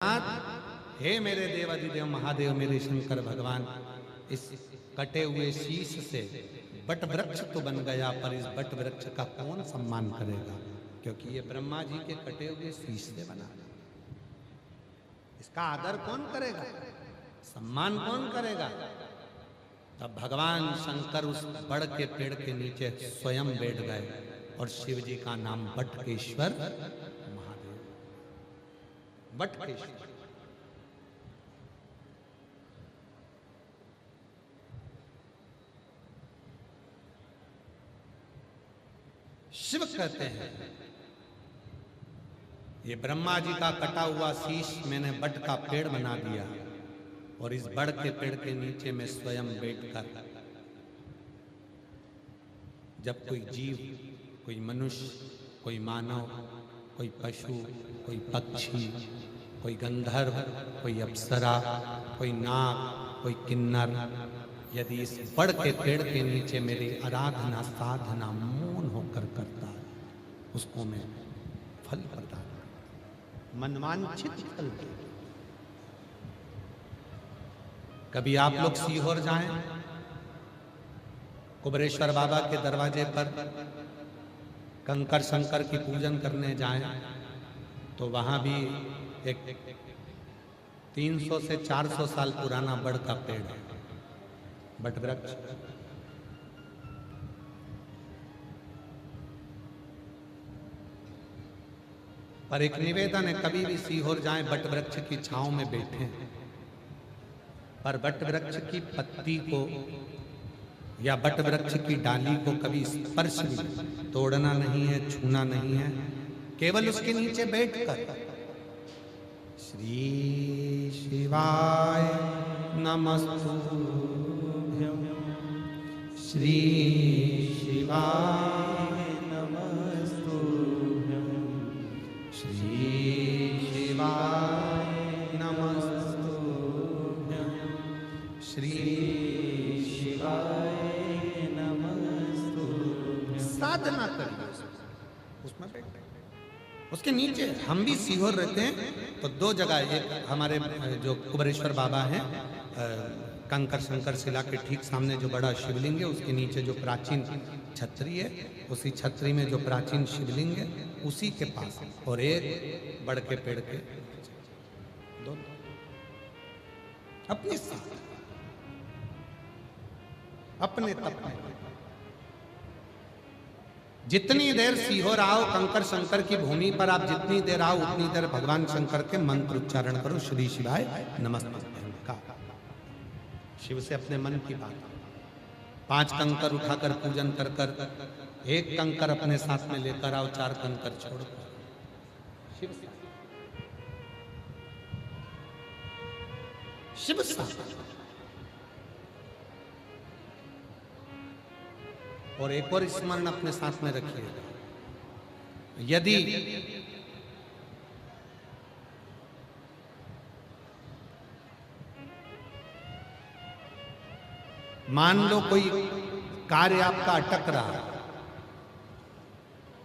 हे मेरे देवाधिदेव महादेव, मेरे शंकर भगवान, इस कटे हुए शीश से बट वृक्ष तो बन गया, पर इस बट वृक्ष का कौन सम्मान करेगा? क्योंकि ये ब्रह्मा जी के कटे हुए शीश से बना, इसका आदर कौन करेगा, सम्मान कौन करेगा? तब भगवान शंकर उस बड़ के पेड़ के नीचे स्वयं बैठ गए और शिव जी का नाम बटकेश्वर महादेव, बटकेश्वर। शिव कहते हैं ये ब्रह्मा जी का कटा हुआ शीश मैंने बट का पेड़ बना दिया और इस बड़ के पेड़ के नीचे मैं स्वयं बैठकर, जब कोई जीव, कोई मनुष्य, कोई मानव, कोई पशु, कोई पक्षी, कोई गंधर्व, कोई अप्सरा, कोई नाग, कोई किन्नर, यदि इस बड़ के पेड़ के नीचे मेरी आराधना साधना मौन होकर करता है, उसको मैं फल प्रदान, मनवांछित फल दे। कभी आप लोग सीहोर जाएं, कुबरेश्वर बाबा के दरवाजे पर कंकर शंकर की पूजन करने जाएं, तो वहां भी एक 300 से 400 साल पुराना बड़ का पेड़ है, बट वृक्ष। पर एक निवेदन है, कभी भी सीहोर जाएं, बट वृक्ष की छांव में बैठे, पर बट वृक्ष की पत्ती को या बट वृक्ष की डाली को कभी स्पर्श भी, तोड़ना नहीं है, छूना नहीं है, केवल उसके नीचे बैठकर श्री शिवाय नमस्तुभ्यं, श्री शिवाय नमस्तुभ्यं, श्री शिवाय नमस्तुभ्यं, श्री शिवाय नमस्तुभ्यं। साधना करिए उसमें बैठे, उसके नीचे। हम भी सीहोर रहते हैं तो दो जगह, एक हमारे जो कुबरेश्वर बाबा हैं, कंकर शंकर शिला के ठीक सामने जो बड़ा शिवलिंग है, उसके नीचे जो प्राचीन छतरी है, उसी छतरी में जो प्राचीन शिवलिंग है उसी के पास, और एक बड़ के पेड़ के दोनों अपने साथ, अपने तप में। जितनी देर सीहोर आओ, कंकर शंकर की भूमि पर आप जितनी देर आओ, उतनी देर भगवान शंकर के मंत्र उच्चारण करो, श्री शिवाय नमस्तुभ्यं का। शिव से अपने मन की बात, 5 कंकर उठाकर पूजन कर कर, एक कंकर अपने साथ में लेकर आओ, 4 कंकर छोड़ शिव शिव साथ। और एक और स्मरण अपने साथ में रखिए, यदि मान लो कोई कार्य आपका अटक रहा है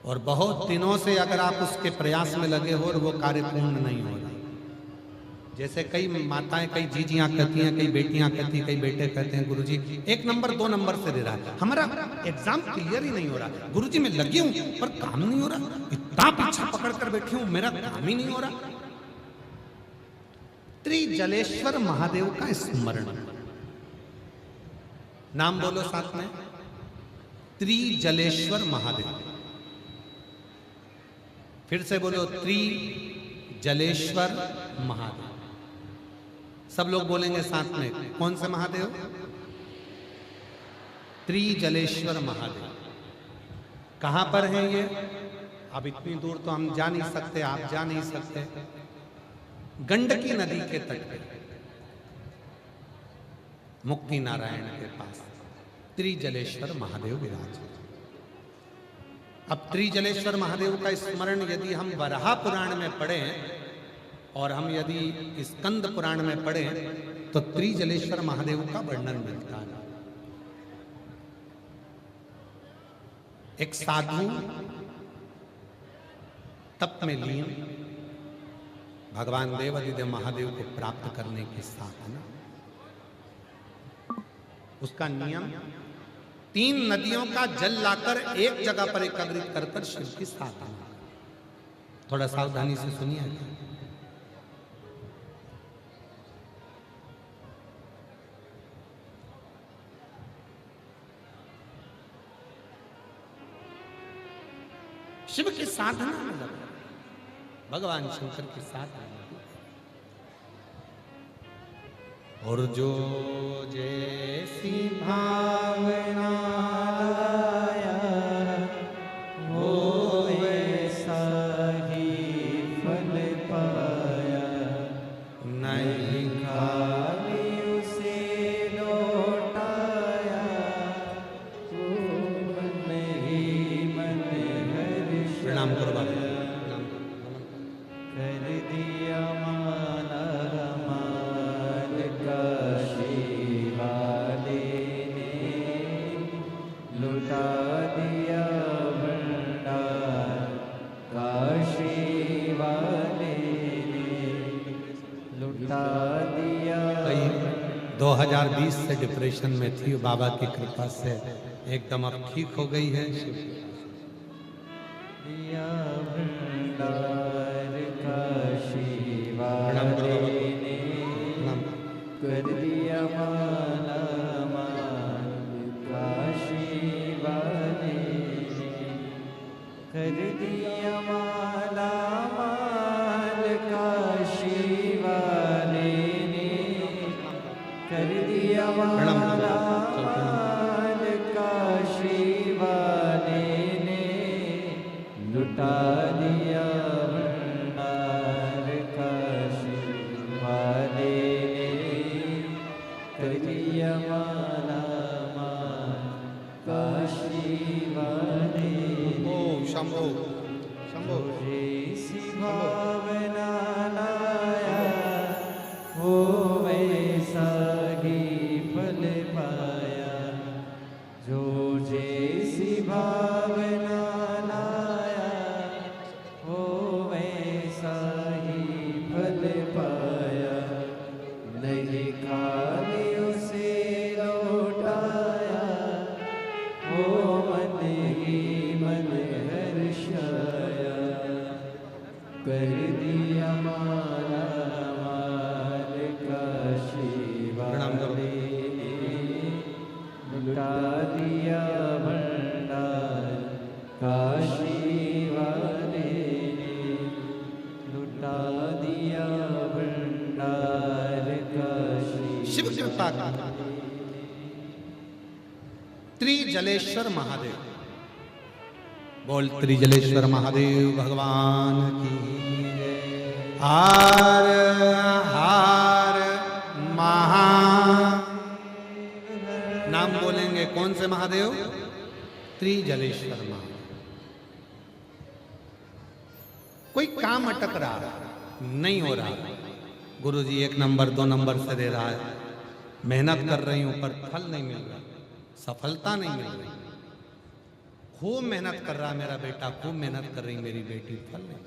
और बहुत दिनों से अगर आप उसके प्रयास में लगे हो और वो कार्य पूर्ण नहीं हो रहा, जैसे कई माताएं, कई जीजियां कहती हैं, कई बेटियां कहती हैं, कई बेटे कहते हैं, गुरुजी 1 नंबर 2 नंबर से दे रहा है, हमारा एग्जाम क्लियर ही नहीं हो रहा, गुरुजी मैं लगी हूं पर काम नहीं हो रहा, इतना पीछा पकड़ कर बैठी हूं, मेरा काम ही नहीं हो रहा। त्रिजलेश्वर महादेव का स्मरण, नाम बोलो साथ में, त्रिजलेश्वर महादेव। फिर से बोलो, त्रिजलेश्वर महादेव। सब लोग बोलेंगे साथ में, कौन से महादेव? त्रिजलेश्वर महादेव। कहां पर है ये? अब इतनी दूर तो हम जा नहीं सकते, आप जा नहीं सकते। गंडकी नदी के तट पे, मुक्ति नारायण के पास त्रिजलेश्वर महादेव विराज। अब त्रिजलेश्वर महादेव का स्मरण यदि हम वराह पुराण में पढ़ें और हम यदि स्कंद पुराण में पढ़ें तो त्रिजलेश्वर महादेव का वर्णन मिलता है। एक साधु तप में लीन, भगवान देवादिदेव महादेव को प्राप्त करने के साथ है ना, उसका नियम 3 नदियों का जल लाकर एक जगह पर एकत्रित कर शिव की स्थापना। थोड़ा सावधानी से सुनिए। शिव की साधना में लगा, भगवान शंकर के साथ और जो जैसी भावना लाया वो वैसा ही फल पाया, नहीं खाली उसे लौटाया, वो मन ही मन हर्ष। प्रणाम करो बाबा, कर दिया माला माल काशी वाले ने, लुटा दिया भंडार काशी वाले ने, लुटा दिया। 2020 से डिप्रेशन में थी, बाबा की कृपा से एकदम अब ठीक हो गई है। दिया भंडार काशी वाले ने, कर दिया माला माल काशी वाले ने, कर दिया माला माल काशी वाले ने, कर दिया माला माल काशी वाले ने, लुटा दिया भंडार काशी वाले ने, कर दिया माला माल काशी वाले ने। ओम शंभो शंभो। जैसी भावना लाया वो वैसा ही फल पाया, जो जैसी भावना लाया वो वैसा ही फल पाया, नहीं खाली उसे लौटाया, वो मन ही मन हर्षाया, कर दिया माला माल काशी वाले ने, लुटा दिया भंडार काशी वाले ने, लुटा दिया भंडार काशी। शिव कृपा का त्रिजलेश्वर महादेव, बोल त्रिजलेश्वर महादेव भगवान की। हार हार महा, नाम बोलेंगे कौन से महादेव? त्रिजलेश्वर महादेव। कोई काम अटक रहा, नहीं हो रहा, गुरुजी 1 नंबर 2 नंबर से दे रहा है, मेहनत कर रही हूं पर फल नहीं मिल रहा, सफलता नहीं मिल रही। खूब मेहनत कर रहा मेरा बेटा, खूब मेहनत कर रही मेरी बेटी, फल नहीं।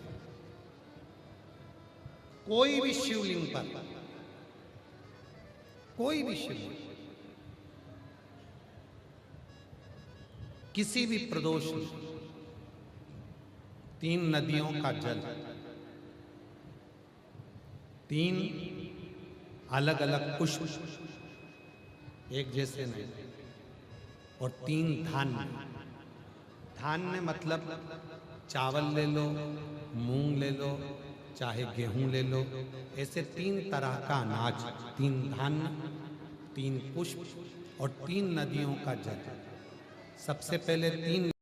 कोई भी शिवलिंग पर, कोई भी शिवलिंग, किसी भी प्रदोष में 3 नदियों का जल, 3 अलग अलग पुष्प, एक जैसे नहीं, और 3 धान्य। धान्य मतलब चावल ले लो, मूंग ले लो, चाहे गेहूं ले लो, ऐसे 3 तरह का अनाज, 3 धान्य, 3 पुष्प और 3 नदियों का जल। सबसे पहले 3